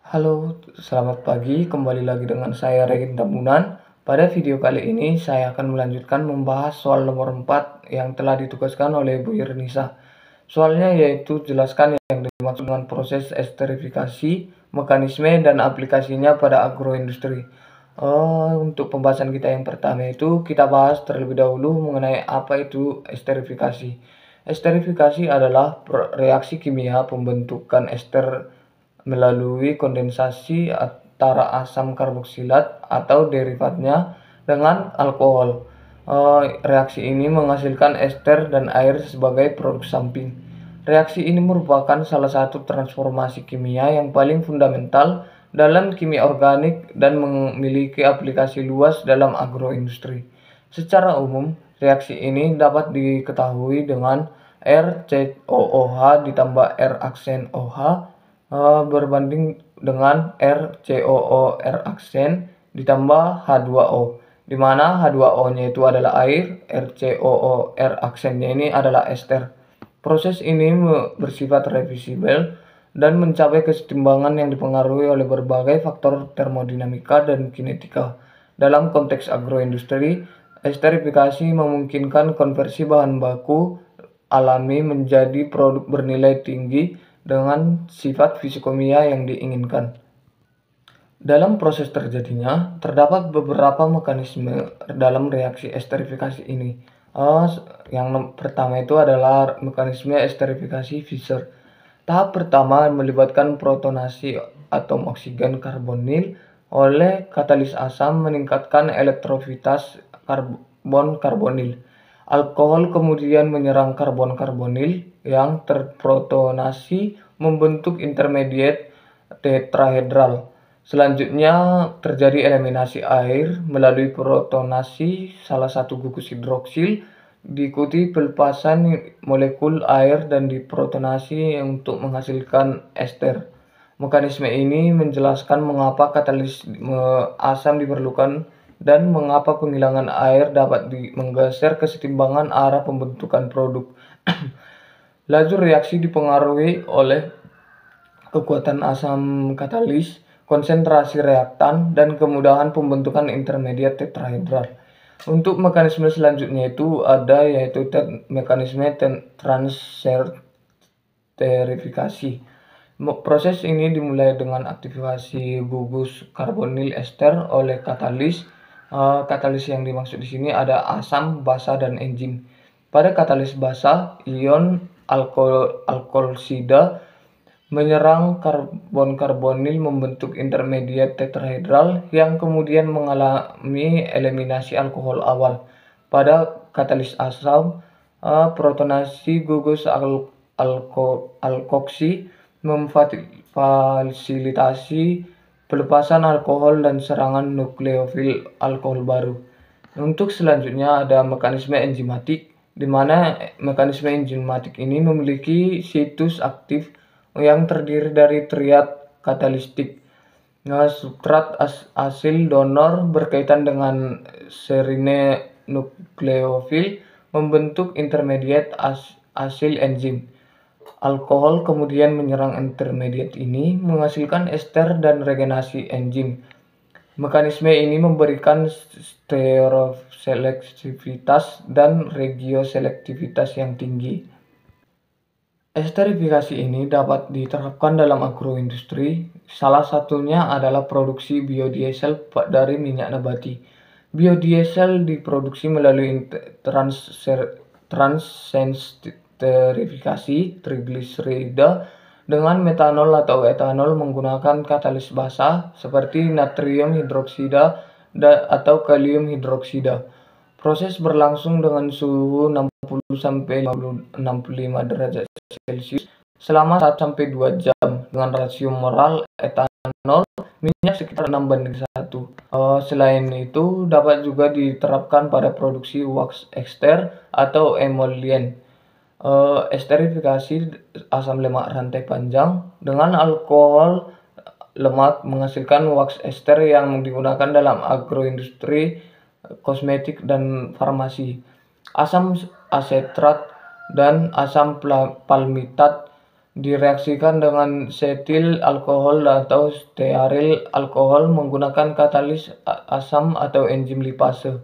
Halo, selamat pagi. Kembali lagi dengan saya Regin Tambunan. Pada video kali ini saya akan melanjutkan membahas soal nomor 4 yang telah ditugaskan oleh Bu Irnisa. Soalnya yaitu jelaskan yang dimaksud dengan proses esterifikasi, mekanisme dan aplikasinya pada agroindustri. Untuk pembahasan kita yang pertama itu kita bahas terlebih dahulu mengenai apa itu esterifikasi. Esterifikasi adalah reaksi kimia pembentukan ester melalui kondensasi antara asam karboksilat atau derivatnya dengan alkohol. Reaksi ini menghasilkan ester dan air sebagai produk samping. Reaksi ini merupakan salah satu transformasi kimia yang paling fundamental dalam kimia organik dan memiliki aplikasi luas dalam agroindustri. Secara umum, reaksi ini dapat diketahui dengan RCOOH ditambah R aksen OH berbanding dengan RCOO R aksen ditambah H2O, di mana H2O-nya itu adalah air, RCOO R aksennya ini adalah ester. Proses ini bersifat reversibel dan mencapai kesetimbangan yang dipengaruhi oleh berbagai faktor termodinamika dan kinetika. Dalam konteks agroindustri, esterifikasi memungkinkan konversi bahan baku alami menjadi produk bernilai tinggi dengan sifat fisikimia yang diinginkan. Dalam proses terjadinya, terdapat beberapa mekanisme dalam reaksi esterifikasi ini. Yang pertama itu adalah mekanisme esterifikasi Fischer. Tahap pertama melibatkan protonasi atom oksigen karbonil oleh katalis asam meningkatkan elektrofitas karbon karbonil. Alkohol kemudian menyerang karbon karbonil yang terprotonasi membentuk intermediate tetrahedral. Selanjutnya terjadi eliminasi air melalui protonasi salah satu gugus hidroksil, diikuti pelepasan molekul air dan diprotonasi untuk menghasilkan ester. Mekanisme ini menjelaskan mengapa katalis asam diperlukan dan mengapa penghilangan air dapat menggeser kesetimbangan arah pembentukan produk. Laju reaksi dipengaruhi oleh kekuatan asam katalis, konsentrasi reaktan, dan kemudahan pembentukan intermediat tetrahedral. Untuk mekanisme selanjutnya itu ada yaitu mekanisme transesterifikasi. Proses ini dimulai dengan aktivasi gugus karbonil ester oleh katalis. Katalis yang dimaksud di sini ada asam, basa, dan enzim. Pada katalis basa, ion alkoholsida menyerang karbon karbonil membentuk intermediate tetrahedral yang kemudian mengalami eliminasi alkohol awal. Pada katalis asam, protonasi gugus alkoksi memfasilitasi pelepasan alkohol dan serangan nukleofil alkohol baru. Untuk selanjutnya ada mekanisme enzimatik, di mana mekanisme enzimatik ini memiliki situs aktif yang terdiri dari triad katalistik. Substrat asil donor berkaitan dengan serine nukleofil membentuk intermediate asil enzim. Alkohol kemudian menyerang intermediate ini menghasilkan ester dan regenerasi enzim. Mekanisme ini memberikan stereoselektivitas dan regioselektivitas yang tinggi. Esterifikasi ini dapat diterapkan dalam agroindustri. Salah satunya adalah produksi biodiesel dari minyak nabati. Biodiesel diproduksi melalui transesterifikasi trigliserida dengan metanol atau etanol menggunakan katalis basa seperti natrium hidroksida atau kalium hidroksida. Proses berlangsung dengan suhu 60 sampai 65 derajat Celcius selama 1 sampai 2 jam dengan rasio molar etanol minyak sekitar 6:1. Selain itu dapat juga diterapkan pada produksi wax ester atau emolien. Esterifikasi asam lemak rantai panjang dengan alkohol lemak menghasilkan wax ester yang digunakan dalam agroindustri, kosmetik, dan farmasi. Asam asetrat dan asam palmitat direaksikan dengan setil alkohol atau stearil alkohol menggunakan katalis asam atau enzim lipase.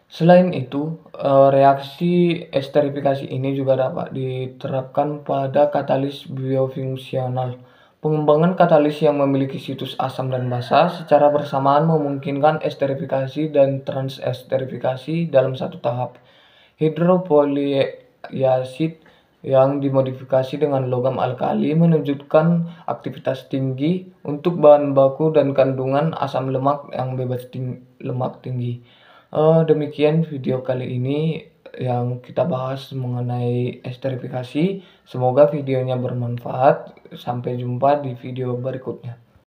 Selain itu, reaksi esterifikasi ini juga dapat diterapkan pada katalis biofungsional. Pengembangan katalis yang memiliki situs asam dan basa secara bersamaan memungkinkan esterifikasi dan transesterifikasi dalam satu tahap. Hidropoliasid yang dimodifikasi dengan logam alkali menunjukkan aktivitas tinggi untuk bahan baku dan kandungan asam lemak yang bebas lemak tinggi. Demikian video kali ini yang kita bahas mengenai esterifikasi. Semoga videonya bermanfaat. Sampai jumpa di video berikutnya.